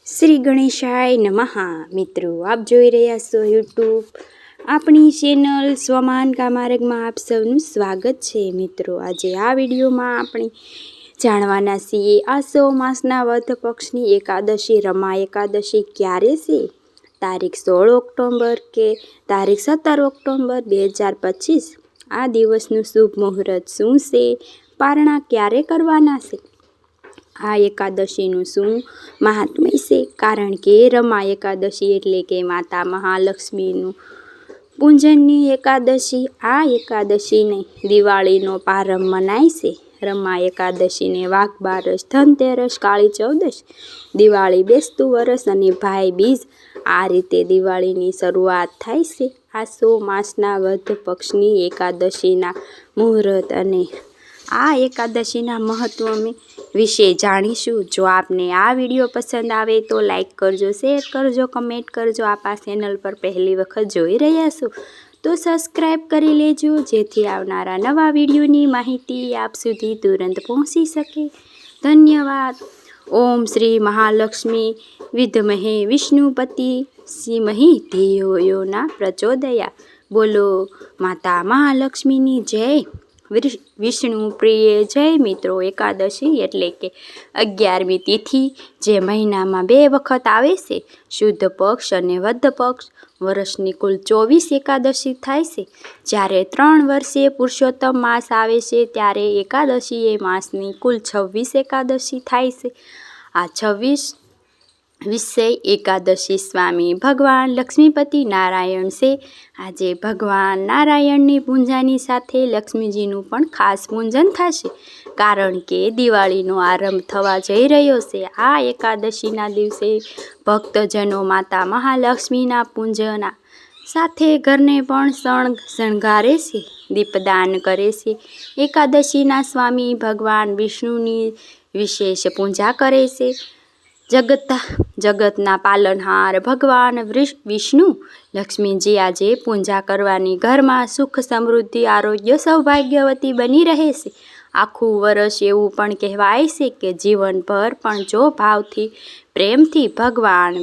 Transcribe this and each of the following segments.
શ્રી ગણેશાય નમઃ. મિત્રો, આપ જોઈ રહ્યા છો યુટ્યુબ આપણી ચેનલ સ્વમાન કામાર્ગમાં આપ સૌનું સ્વાગત છે. મિત્રો, આજે આ વિડીયોમાં આપણે જાણવાના છીએ આસો માસના વધ પક્ષની એકાદશી રમા એકાદશી ક્યારે છે, તારીખ 16 ઓક્ટોબર કે તારીખ 17 ઓક્ટોબર 2025. આ દિવસનું શુભ મુહૂર્ત શું છે, પારણા ક્યારે કરવાના છે, આ એકાદશીનું શું મહાત્મ્ય છે. કારણ કે રમા એકાદશી એટલે કે માતા મહાલક્ષ્મીનું પૂજનની એકાદશી. આ એકાદશીને દિવાળીનો પ્રારંભ મનાય છે. રમા એકાદશીને વાઘ બારસ, ધનતેરસ, કાળી ચૌદશ, દિવાળી, બેસતું વરસ અને ભાઈ બીજ, આ રીતે દિવાળીની શરૂઆત થાય છે. આસો માસના વધ પક્ષની એકાદશીના મુહૂર્ત અને આ એકાદશીના મહત્વ વિશે જાણીશું. જો આપને આ વિડીયો પસંદ આવે તો લાઈક કરજો, શેર કરજો, કમેન્ટ કરજો. આપ આ ચેનલ પર પહેલી વખત જોઈ રહ્યા છો તો સબસ્ક્રાઈબ કરી લેજો, જેથી આવનારા નવા વિડીયોની માહિતી આપ સુધી તુરંત પહોંચી શકે. ધન્યવાદ. ઓમ શ્રી મહાલક્ષ્મી વિદ્મહે વિષ્ણુપતિ ધીમહિ ધિયો યો ન પ્રચોદયાત. બોલો માતા મહાલક્ષ્મીની જય, વિષ્ણુ પ્રિય જય. મિત્રો, એકાદશી એટલે કે 11મી તિથિ, જે મહિનામાં 2 વખત આવે છે, શુદ્ધ પક્ષ અને વધ પક્ષ. વર્ષની કુલ 24 એકાદશી થાય છે. જ્યારે 3 વર્ષે પુરુષોત્તમ માસ આવે છે, ત્યારે એકાદશી એ માસની કુલ 26 એકાદશી થાય છે. આ 26 વિષય એકાદશી સ્વામી ભગવાન લક્ષ્મીપતિ નારાયણ છે. આજે ભગવાન નારાયણની પૂજાની સાથે લક્ષ્મીજીનું પણ ખાસ પૂજન થશે, કારણ કે દિવાળીનો આરંભ થવા જઈ રહ્યો છે. આ એકાદશીના દિવસે ભક્તજનો માતા મહાલક્ષ્મીના પૂજન સાથે ઘરને પણ શણગારે છે, દીપદાન કરે છે. એકાદશીના સ્વામી ભગવાન વિષ્ણુની વિશેષ પૂજા કરે છે. જગતના પાલનહાર ભગવાન વિષ્ણુ લક્ષ્મીજી આજે પૂજા કરવાની ઘરમાં સુખ, સમૃદ્ધિ, આરોગ્ય, સૌભાગ્યવતી બની રહે છે. આખું વર્ષ એવું પણ કહેવાય છે કે જીવનભર પણ જો ભાવથી, પ્રેમથી ભગવાન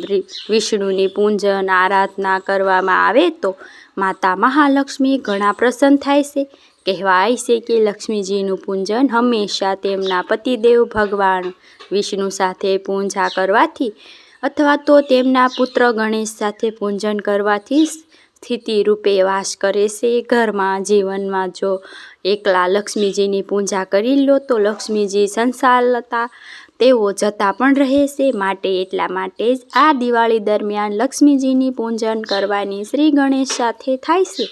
વિષ્ણુની પૂજન આરાધના કરવામાં આવે તો માતા મહાલક્ષ્મી ઘણા પ્રસન્ન થાય છે. કહેવાય છે કે લક્ષ્મીજીનું પૂજન હંમેશા તેમના પતિદેવ ભગવાન વિષ્ણુ સાથે પૂજા કરવાથી અથવા તો તેમના પુત્ર ગણેશ સાથે પૂજન કરવાથી સ્થિતિ રૂપે વાસ કરે છે. ઘરમાં જીવનમાં જો એકલા લક્ષ્મીજીની પૂજા કરી લો તો લક્ષ્મીજી સંસારતા તેઓ જતા પણ રહે છે. એટલા માટે જ આ દિવાળી દરમિયાન લક્ષ્મીજીની પૂજન કરવાની શ્રી ગણેશ સાથે થાય છે.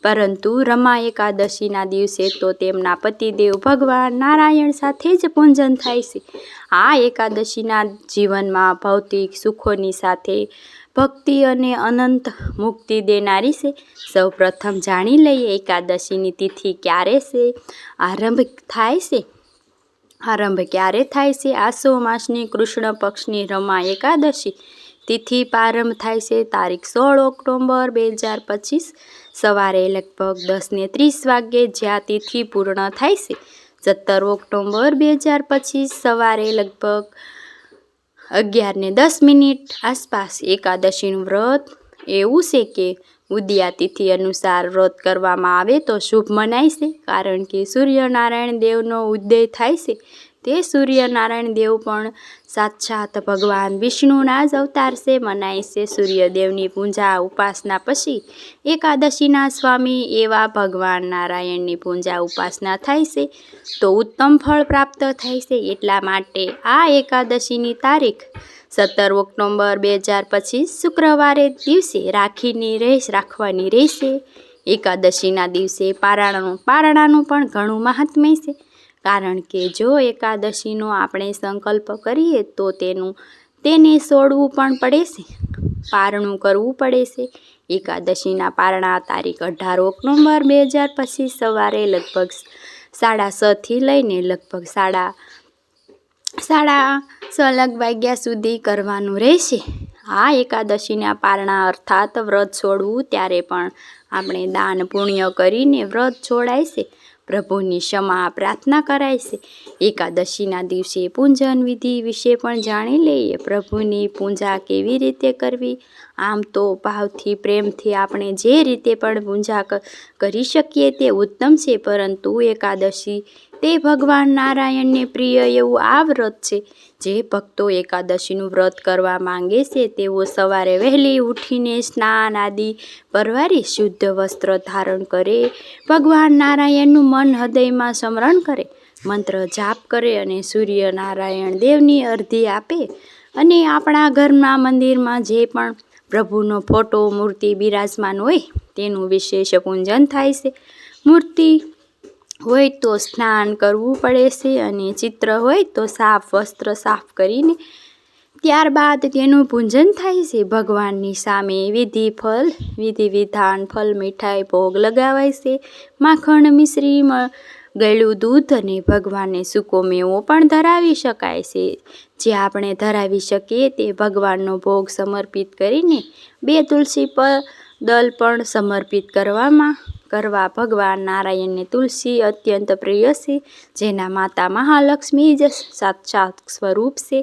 પરંતુ રમા એકાદશીના દિવસે તો તેમના પતિદેવ ભગવાન નારાયણ સાથે જ પૂજન થાય છે. આ એકાદશીના જીવનમાં ભૌતિક સુખોની સાથે ભક્તિ અને અનંત મુક્તિ દેનારી છે. સૌ પ્રથમ જાણી લઈએ એકાદશીની તિથિ ક્યારે છે, આરંભ ક્યારે થાય છે. આસો માસની કૃષ્ણ પક્ષની રમા એકાદશી તિથિ પ્રારંભ થાય છે તારીખ 16 ઓક્ટોબર 2025 સવારે લગભગ 10:30 વાગ્યે, જ્યાં તિથિ પૂર્ણ થાય છે 17 ઓક્ટોબર 2025 સવારે લગભગ 11:10 આસપાસ. એકાદશીનું વ્રત એવું છે કે ઉદયા તિથિ અનુસાર વ્રત કરવામાં આવે તો શુભ મનાય છે, કારણ કે સૂર્યનારાયણ દેવનો ઉદય થાય છે. તે સૂર્યનારાયણ દેવ પણ સાક્ષાત ભગવાન વિષ્ણુના જ અવતાર છે, મનાય છે. સૂર્યદેવની પૂજા ઉપાસના પછી એકાદશીના સ્વામી એવા ભગવાન નારાયણની પૂજા ઉપાસના થાય છે તો ઉત્તમ ફળ પ્રાપ્ત થાય છે. એટલા માટે આ એકાદશીની તારીખ 17 ઓક્ટોબર 2025 શુક્રવારે દિવસે રાખવાની રહેશે. એકાદશીના દિવસે પારણાનું પણ ઘણું મહાત્મ્ય છે, કારણ કે જો એકાદશીનો આપણે સંકલ્પ કરીએ તો તેને છોડવું પણ પડે છે, પારણું કરવું પડે છે. એકાદશીના પારણા તારીખ 18 ઓક્ટોબર 2025 સવારે લગભગ 6:30 થી લઈને લગભગ 6:30 વાગ્યા સુધી કરવાનું રહેશે. આ એકાદશીના પારણા અર્થાત વ્રત છોડવું ત્યારે પણ આપણે દાન પુણ્ય કરીને વ્રત છોડાય છે, પ્રભુની ક્ષમા પ્રાર્થના કરાય છે. એકાદશીના દિવસે પૂજન વિધિ વિશે પણ જાણી લઈએ. પ્રભુની પૂજા કેવી રીતે કરવી? આમ તો ભાવથી પ્રેમથી આપણે જે રીતે પણ પૂજા કરી શકીએ તે ઉત્તમ છે, પરંતુ એકાદશી તે ભગવાન નારાયણને પ્રિય એવું આ વ્રત છે. જે ભક્તો એકાદશીનું વ્રત કરવા માંગે છે તેઓ સવારે વહેલી ઉઠીને સ્નાન આદિ પરવારી શુદ્ધ વસ્ત્ર ધારણ કરે, ભગવાન નારાયણનું મન હૃદયમાં સ્મરણ કરે, મંત્ર જાપ કરે અને સૂર્યનારાયણ દેવની અર્ધી આપે અને આપણા ઘરના મંદિરમાં જે પણ પ્રભુનો ફોટો મૂર્તિ બિરાજમાન હોય તેનું વિશેષ પૂજન થાય છે. મૂર્તિ હોય તો સ્નાન કરવું પડે છે અને ચિત્ર હોય તો સાફ વસ્ત્ર સાફ કરીને ત્યારબાદ તેનું પૂજન થાય છે. ભગવાનની સામે વિધિ વિધાન ફળ મીઠાઈ ભોગ લગાવાય છે. માખણ મિશ્રી ગળ્યું દૂધ અને ભગવાનને સૂકો મેવો પણ ધરાવી શકાય છે. જે આપણે ધરાવી શકીએ તે ભગવાનનો ભોગ સમર્પિત કરીને 2 તુલસી દલ પણ સમર્પિત કરવા. ભગવાન નારાયણને તુલસી અત્યંત પ્રિય છે, જેના માતા મહાલક્ષ્મી જ સાક્ષાત સ્વરૂપ છે.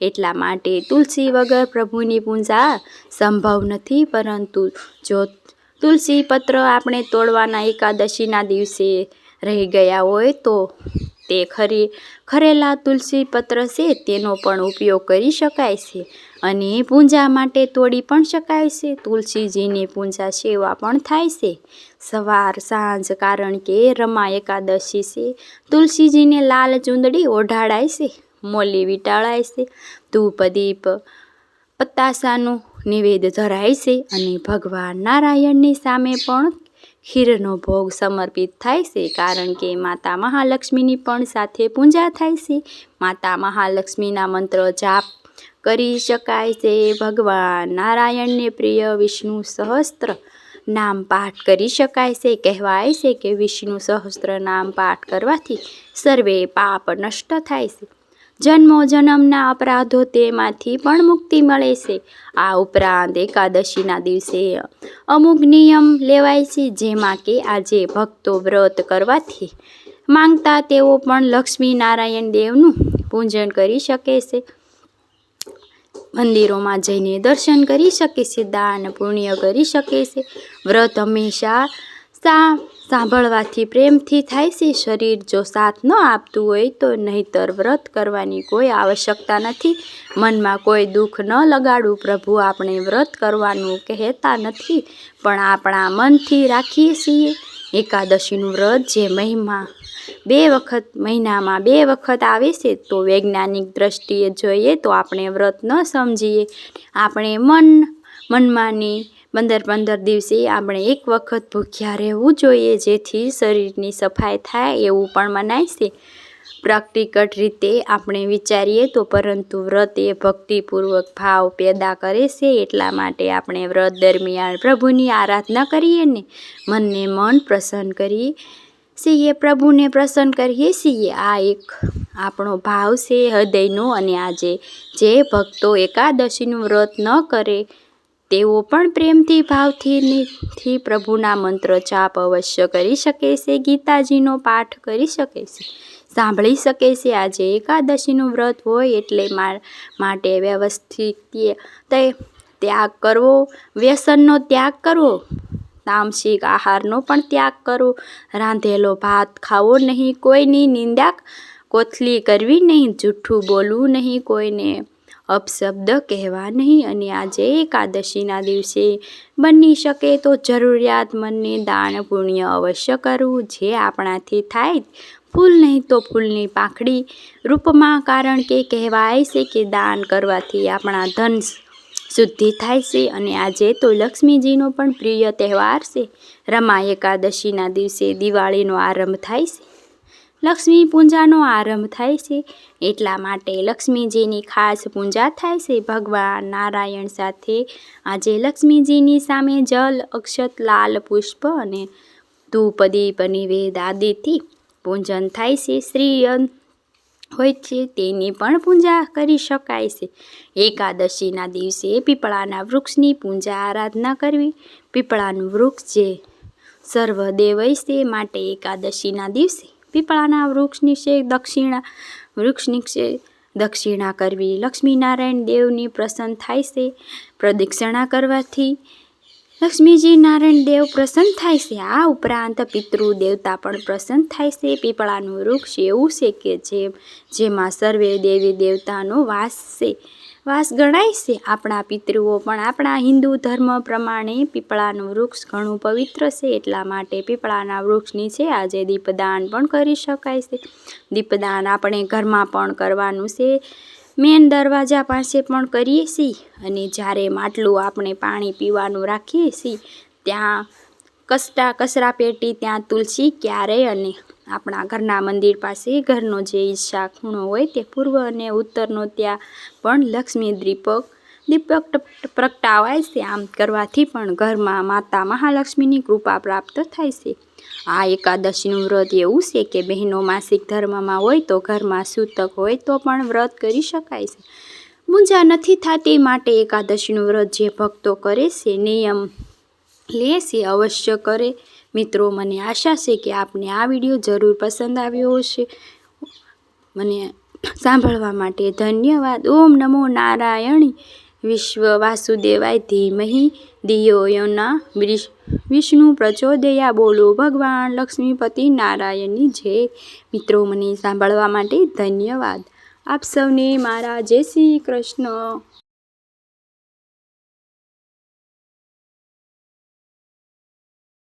એટલા માટે તુલસી વગર પ્રભુની પૂજા સંભવ નથી. પરંતુ જો તુલસી પત્ર આપણે તોડવાના એકાદશીના દિવસે રહી ગયા હોય તો તે ખરેલા તુલસી પત્ર છે તેનો પણ ઉપયોગ કરી શકાય છે અને પૂજા માટે તોડી પણ શકાય છે. તુલસીજીની પૂજા સેવા પણ થાય છે સવાર સાંજ, કારણ કે રમા એકાદશી છે. તુલસીજીને લાલ ચૂંદડી ઓઢાડાય છે, મોલી વીંટાળાય છે, ધૂપ દીપ પતાસાનું નિવેદ ધરાય છે અને ભગવાન નારાયણની સામે પણ ખીરનો ભોગ સમર્પિત થાય છે, કારણ કે માતા મહાલક્ષ્મીની પણ સાથે પૂજા થાય છે. માતા મહાલક્ષ્મીના મંત્ર જાપ કરી શકાય છે. ભગવાન નારાયણને પ્રિય વિષ્ણુ સહસ્ત્ર નામ પાઠ કરી શકાય છે. કહેવાય છે કે વિષ્ણુ સહસ્ત્ર નામ પાઠ કરવાથી સર્વે પાપ નષ્ટ થાય છે. જન્મોજન્મના અપરાધો તેમાંથી પણ મુક્તિ મળે છે. આ ઉપરાંત એકાદશીના દિવસે અમુક નિયમ લેવાય છે, જેમાં કે આજે ભક્તો વ્રત કરવાથી માંગતા તેઓ પણ લક્ષ્મી નારાયણ દેવનું પૂજન કરી શકે છે, મંદિરોમાં જઈને દર્શન કરી શકે છે, દાન પુણ્ય કરી શકે છે. વ્રત હંમેશા સાંભળવાથી પ્રેમથી થાય છે. શરીર જો સાથ ન આપતું હોય તો નહીંતર વ્રત કરવાની કોઈ આવશ્યકતા નથી. મનમાં કોઈ દુઃખ ન લગાડવું. પ્રભુ આપણે વ્રત કરવાનું કહેતા નથી, પણ આપણા મનથી રાખીએ છીએ. એકાદશીનું વ્રત જે મહિનામાં 2 વખત આવે છે, તો વૈજ્ઞાનિક દ્રષ્ટિએ જોઈએ તો આપણે વ્રત ન સમજીએ. આપણે મનમાંની 15 દિવસે આપણે 1 વખત ભૂખ્યા રહેવું જોઈએ, જેથી શરીરની સફાઈ થાય એવું પણ મનાય છે. પ્રેક્ટિકલ રીતે આપણે વિચારીએ તો પરંતુ વ્રત એ ભક્તિપૂર્વક ભાવ પેદા કરે છે. એટલા માટે આપણે વ્રત દરમિયાન પ્રભુની આરાધના કરીએ ને મનને મન પ્રસન્ન કરીએ છીએ, પ્રભુને પ્રસન્ન કરીએ છીએ. આ એક આપણો ભાવ છે હૃદયનો. અને આજે જે ભક્તો એકાદશીનું વ્રત ન કરે તેઓ પણ પ્રેમથી ભાવથી પ્રભુના મંત્ર જાપ અવશ્ય કરી શકે છે. ગીતાજીનો પાઠ કરી શકે છે, સાંભળી શકે છે. આજે એકાદશીનું વ્રત હોય એટલે માટે વ્યવસ્થિત ત્યાગ કરવો, વ્યસનનો ત્યાગ કરવો, તામસિક આહારનો પણ ત્યાગ કરવો, રાંધેલો ભાત ખાવો નહીં, કોઈની નિંદા કોથલી કરવી નહીં, જૂઠું બોલવું નહીં, કોઈને અપશબ્દ કહેવા નહીં. અને આજે એકાદશીના દિવસે બની શકે તો જરૂરિયાતમંદને દાન પુણ્ય અવશ્ય કરવું. જે આપણાથી થાય ફૂલ નહીં તો ફૂલની પાંખડી રૂપમાં, કારણ કે કહેવાય છે કે દાન કરવાથી આપણા ધન શુદ્ધિ થાય છે. અને આજે તો લક્ષ્મીજીનો પણ પ્રિય તહેવાર છે. રમા એકાદશીના દિવસે દિવાળીનો આરંભ થાય છે, લક્ષ્મી પૂજાનો આરંભ થાય છે. એટલા માટે લક્ષ્મીજીની ખાસ પૂજા થાય છે. ભગવાન નારાયણ સાથે આજે લક્ષ્મીજીની સામે જલ, અક્ષત, લાલ પુષ્પ અને ધૂપ દીપ નિવેદ આદિથી પૂજન થાય છે. શ્રી હોય છે તેની પણ પૂજા કરી શકાય છે. એકાદશીના દિવસે પીપળાના વૃક્ષની પૂજા આરાધના કરવી. પીપળાનું વૃક્ષ જે સર્વદેવૈસે માટે એકાદશીના દિવસે પીપળાના વૃક્ષ નીચે દક્ષિણા કરવી લક્ષ્મીનારાયણ દેવની પ્રસન્ન થાય છે. પ્રદક્ષિણા કરવાથી લક્ષ્મીજી નારાયણ દેવ પ્રસન્ન થાય છે. આ ઉપરાંત પિતૃ દેવતા પણ પ્રસન્ન થાય છે. પીપળાનું વૃક્ષ એવું છે કે જેમાં સર્વે દેવી દેવતાનો વાસ ગણાય છે. આપણા પિતૃઓ પણ આપણા હિન્દુ ધર્મ પ્રમાણે પીપળાનું વૃક્ષ ઘણું પવિત્ર છે. એટલા માટે પીપળાના વૃક્ષ નીચે આજે દીપદાન પણ કરી શકાય છે. દીપદાન આપણે ઘરમાં પણ કરવાનું છે. મેન દરવાજા પાસે પણ કરીએ છીએ અને જ્યારે માટલું આપણે પાણી પીવાનું રાખીએ છીએ ત્યાં કચરા પેટી ત્યાં તુલસી ક્યારેય અને આપણા ઘરના મંદિર પાસે ઘરનો જે ઈશા ખૂણો હોય તે પૂર્વ અને ઉત્તરનો ત્યાં પણ લક્ષ્મી દીપક પ્રગટાવાય છે. આમ કરવાથી પણ ઘરમાં માતા મહાલક્ષ્મીની કૃપા પ્રાપ્ત થાય છે. આ એકાદશીનું વ્રત એવું છે કે બહેનો માસિક ધર્મમાં હોય તો ઘરમાં સૂતક હોય તો પણ વ્રત કરી શકાય છે. પૂજા નથી થતી માટે એકાદશીનું વ્રત જે ભક્તો કરે છે નિયમ લે છે અવશ્ય કરે. મિત્રો, મને આશા છે કે આપને આ વિડીયો જરૂર પસંદ આવ્યો હશે. મને સાંભળવા માટે ધન્યવાદ. ઓમ નમો નારાયણી વિશ્વ વાસુદેવાય ધીમહિ ધિયો યો ન વિષ્ણુ પ્રચોદયા. બોલો ભગવાન લક્ષ્મીપતિ નારાયણની જય. મિત્રો, મને સાંભળવા માટે ધન્યવાદ. આપ સૌને મારા જય શ્રી કૃષ્ણ.